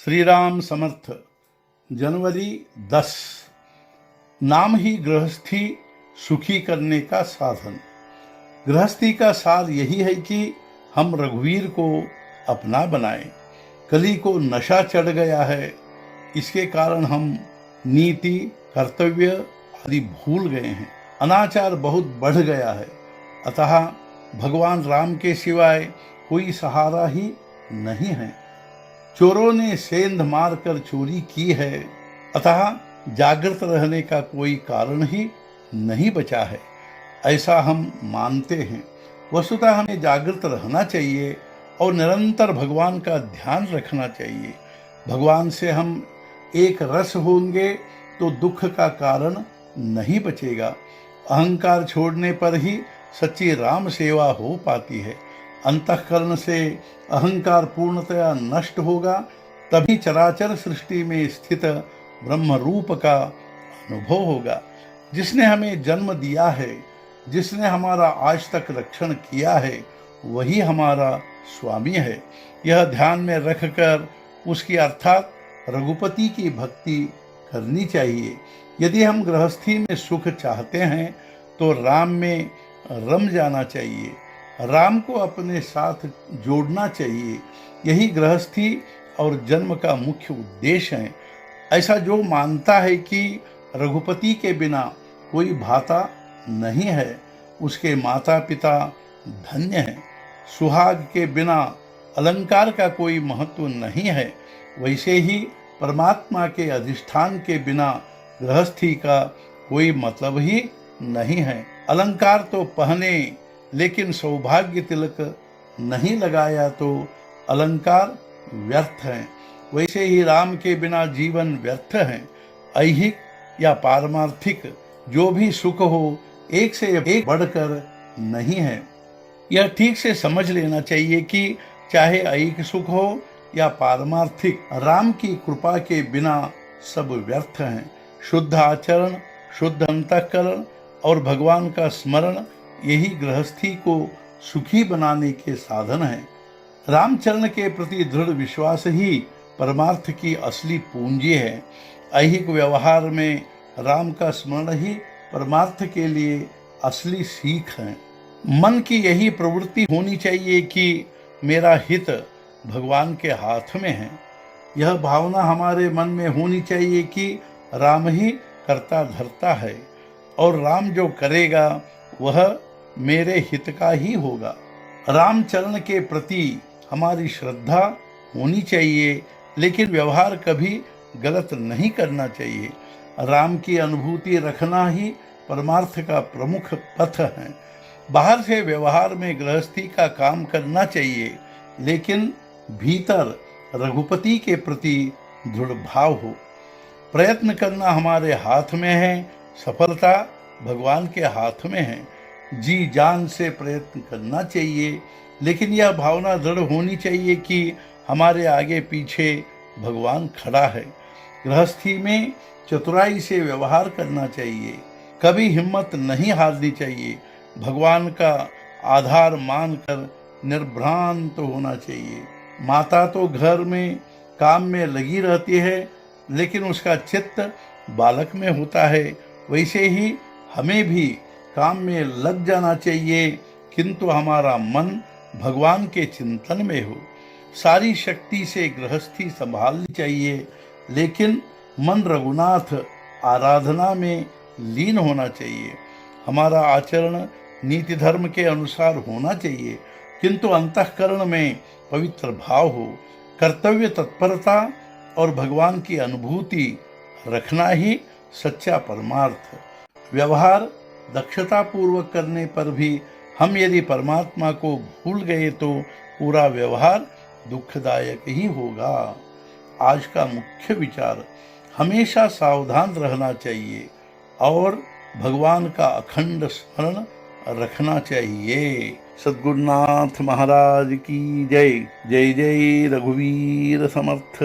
श्री राम समर्थ। जनवरी 10। नाम ही गृहस्थी सुखी करने का साधन। गृहस्थी का सार यही है कि हम रघुवीर को अपना बनाएं। कली को नशा चढ़ गया है, इसके कारण हम नीति कर्तव्य आदि भूल गए हैं। अनाचार बहुत बढ़ गया है, अतः भगवान राम के सिवाय कोई सहारा ही नहीं है। चोरों ने सेंध मारकर चोरी की है, अतः जागृत रहने का कोई कारण ही नहीं बचा है, ऐसा हम मानते हैं। वस्तुतः हमें जागृत रहना चाहिए और निरंतर भगवान का ध्यान रखना चाहिए। भगवान से हम एक रस होंगे तो दुख का कारण नहीं बचेगा। अहंकार छोड़ने पर ही सच्ची राम सेवा हो पाती है। अंतःकरण से अहंकार पूर्णतया नष्ट होगा, तभी चराचर सृष्टि में स्थित ब्रह्म रूप का अनुभव होगा। जिसने हमें जन्म दिया है, जिसने हमारा आज तक रक्षण किया है, वही हमारा स्वामी है। यह ध्यान में रखकर उसकी अर्थात रघुपति की भक्ति करनी चाहिए। यदि हम गृहस्थी में सुख चाहते हैं तो राम में रम जाना चाहिए, राम को अपने साथ जोड़ना चाहिए। यही गृहस्थी और जन्म का मुख्य उद्देश्य है। ऐसा जो मानता है कि रघुपति के बिना कोई भाता नहीं है, उसके माता पिता धन्य हैं। सुहाग के बिना अलंकार का कोई महत्व नहीं है, वैसे ही परमात्मा के अधिष्ठान के बिना गृहस्थी का कोई मतलब ही नहीं है। अलंकार तो पहने, लेकिन सौभाग्य तिलक नहीं लगाया तो अलंकार व्यर्थ हैं। वैसे ही राम के बिना जीवन व्यर्थ है। ऐहिक या पारमार्थिक जो भी सुख हो, एक से एक बढ़कर नहीं है। यह ठीक से समझ लेना चाहिए कि चाहे ऐहिक सुख हो या पारमार्थिक, राम की कृपा के बिना सब व्यर्थ हैं। शुद्ध आचरण, शुद्ध अंतःकरण और भगवान का स्मरण, यही गृहस्थी को सुखी बनाने के साधन हैं। रामचरण के प्रति दृढ़ विश्वास ही परमार्थ की असली पूंजी है। ऐहिक व्यवहार में राम का स्मरण ही परमार्थ के लिए असली सीख है। मन की यही प्रवृत्ति होनी चाहिए कि मेरा हित भगवान के हाथ में है। यह भावना हमारे मन में होनी चाहिए कि राम ही करता धरता है और राम जो करेगा वह मेरे हित का ही होगा। रामचरण के प्रति हमारी श्रद्धा होनी चाहिए, लेकिन व्यवहार कभी गलत नहीं करना चाहिए। राम की अनुभूति रखना ही परमार्थ का प्रमुख पथ है। बाहर से व्यवहार में गृहस्थी का काम करना चाहिए, लेकिन भीतर रघुपति के प्रति दृढ़ भाव हो। प्रयत्न करना हमारे हाथ में है, सफलता भगवान के हाथ में है। जी जान से प्रयत्न करना चाहिए, लेकिन यह भावना दृढ़ होनी चाहिए कि हमारे आगे पीछे भगवान खड़ा है। गृहस्थी में चतुराई से व्यवहार करना चाहिए, कभी हिम्मत नहीं हारनी चाहिए। भगवान का आधार मानकर निर्भ्रांत होना चाहिए। माता तो घर में काम में लगी रहती है, लेकिन उसका चित्त बालक में होता है। वैसे ही हमें भी काम में लग जाना चाहिए, किंतु हमारा मन भगवान के चिंतन में हो। सारी शक्ति से गृहस्थी संभालनी चाहिए, लेकिन मन रघुनाथ आराधना में लीन होना चाहिए। हमारा आचरण नीति धर्म के अनुसार होना चाहिए, किंतु अंतःकरण में पवित्र भाव हो। कर्तव्य तत्परता और भगवान की अनुभूति रखना ही सच्चा परमार्थ। व्यवहार दक्षता पूर्वक करने पर भी हम यदि परमात्मा को भूल गए तो पूरा व्यवहार दुखदायक ही होगा। आज का मुख्य विचार, हमेशा सावधान रहना चाहिए और भगवान का अखंड स्मरण रखना चाहिए। सद्गुरुनाथ महाराज की जय। जय जय रघुवीर समर्थ।